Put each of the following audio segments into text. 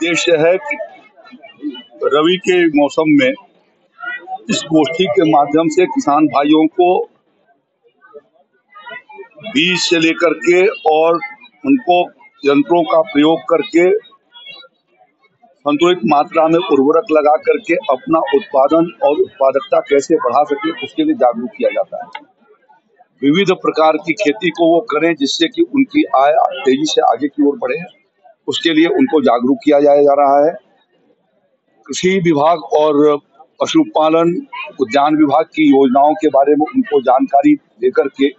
उद्देश्य है कि रबी के मौसम में इस गोष्ठी के माध्यम से किसान भाइयों को बीज से लेकर के और उनको यंत्रों का प्रयोग करके संतुलित मात्रा में उर्वरक लगा करके अपना उत्पादन और उत्पादकता कैसे बढ़ा सके उसके लिए जागरूक किया जाता है। विविध प्रकार की खेती को वो करें जिससे कि उनकी आय तेजी से आगे की ओर बढ़े, उसके लिए उनको जागरूक किया जा रहा है। कृषि विभाग और पशुपालन उद्यान विभाग की योजनाओं के बारे में उनको जानकारी देकर के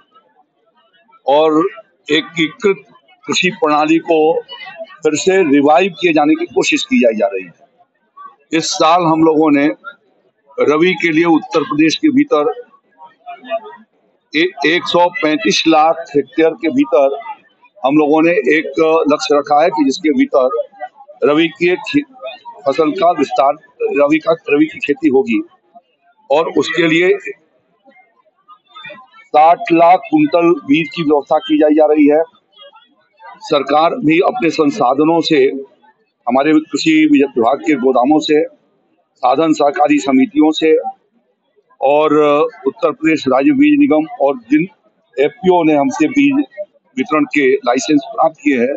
और एकीकृत कृषि प्रणाली को फिर से रिवाइव किए जाने की कोशिश की जा रही है। इस साल हम लोगों ने रबी के लिए उत्तर प्रदेश के भीतर 135 लाख हेक्टेयर के भीतर हम लोगों ने एक लक्ष्य रखा है कि जिसके भीतर रबी की फसल का विस्तार, रबी की खेती होगी और उसके लिए 60 लाख कुंतल बीज की व्यवस्था की जा रही है। सरकार भी अपने संसाधनों से, हमारे कृषि विभाग के गोदामों से, साधन सहकारी समितियों से और उत्तर प्रदेश राज्य बीज निगम और जिन एफपीओ ने हमसे बीज वितरण के लाइसेंस प्राप्त किए हैं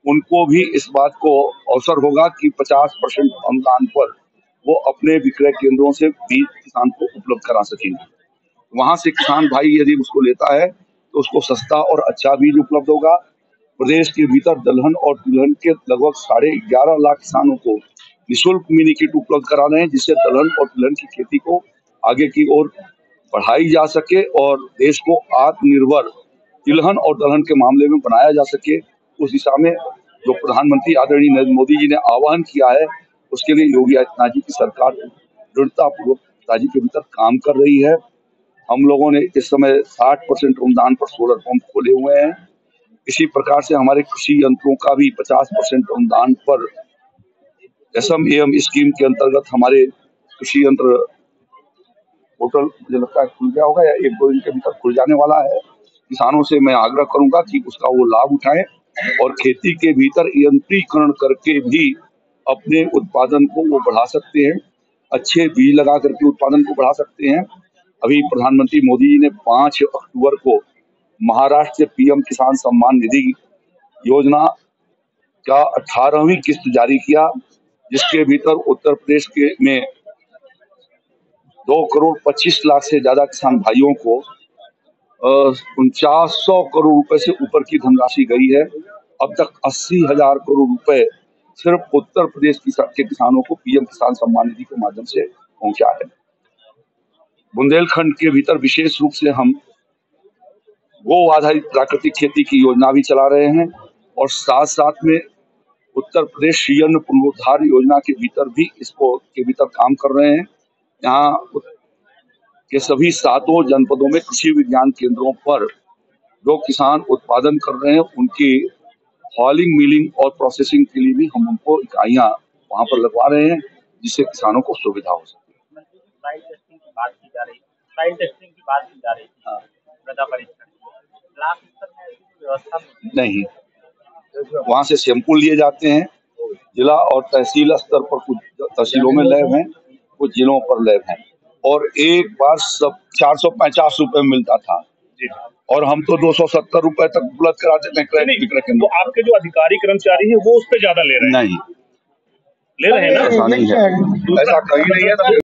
उनको भी इस बात को अवसर होगा कि 50% अनुदान पर वो अपने विक्रय केंद्रों से बीज किसान को उपलब्ध करा सकेंगे। वहां से किसान भाई यदि उसको लेता है तो उसको सस्ता और अच्छा बीज उपलब्ध होगा। प्रदेश के भीतर दलहन और तिलहन के लगभग 11.5 लाख किसानों को निःशुल्क मिनी किट उपलब्ध करा रहे हैं, जिससे दलहन और तिलहन की खेती को आगे की ओर बढ़ाई जा सके और देश को आत्मनिर्भर तिलहन और दलहन के मामले में बनाया जा सके। उस दिशा में जो प्रधानमंत्री आदरणीय नरेंद्र मोदी जी ने आह्वान किया है उसके लिए योगी आदित्यनाथ जी की सरकार दृढ़तापूर्वक राज्य के भीतर काम कर रही है। हम लोगों ने इस समय 60% अनुदान पर सोलर पंप खोले हुए हैं। इसी प्रकार से हमारे कृषि यंत्रों का भी 50% अनुदान पर SMAM स्कीम के अंतर्गत हमारे कृषि यंत्र पोर्टल मुझे लगता है खुल गया होगा या 1-2 दिन के भीतर खुल जाने वाला है। किसानों से मैं आग्रह करूंगा कि उसका वो लाभ उठाएं और खेती के भीतर यंत्रीकरण करके भी अपने उत्पादन को वो बढ़ा सकते हैं, अच्छे बीज लगा करके उत्पादन को बढ़ा सकते हैं। अभी प्रधानमंत्री मोदी जी ने 5 अक्टूबर को महाराष्ट्र से PM किसान सम्मान निधि योजना का 18वीं किस्त जारी किया, जिसके भीतर उत्तर प्रदेश के में 2 करोड़ 25 लाख से ज्यादा किसान भाइयों को 4900 करोड़ रुपए से ऊपर की धनराशि गई है। अब तक 80,000 करोड़ रुपए सिर्फ उत्तर प्रदेश के किसानों को PM किसान सम्मान निधि के माध्यम से पहुंचा है। बुंदेलखंड के भीतर विशेष रूप से हम गो आधारित प्राकृतिक खेती की योजना भी चला रहे हैं और साथ साथ में उत्तर प्रदेश श्रीअन्न पुनरुद्धार योजना के भीतर भी इसको के भीतर काम कर रहे हैं। यहाँ के सभी 7 जनपदों में कृषि विज्ञान केंद्रों पर जो किसान उत्पादन कर रहे हैं उनकी हॉलिंग, मिलिंग और प्रोसेसिंग के लिए भी हम उनको इकाइयां वहां पर लगवा रहे हैं, जिससे किसानों को सुविधा हो सके। साइल टेस्टिंग की बात की जा रही थी, मृदा परीक्षण ब्लॉक स्तर में ऐसी व्यवस्था नहीं, वहां से सैंपल लिए जाते हैं। जिला और तहसील स्तर पर कुछ तहसीलों में लैब हैं, कुछ जिलों पर लैब हैं और एक बार सब 450 रुपए में मिलता था और हम तो 270 रुपए तक उपलब्ध करा देते हैं। तो आपके जो अधिकारी कर्मचारी हैं वो उस पर ज्यादा ले रहे हैं? नहीं, ले रहे हैं ना? ऐसा नहीं है, ऐसा कहीं नहीं है।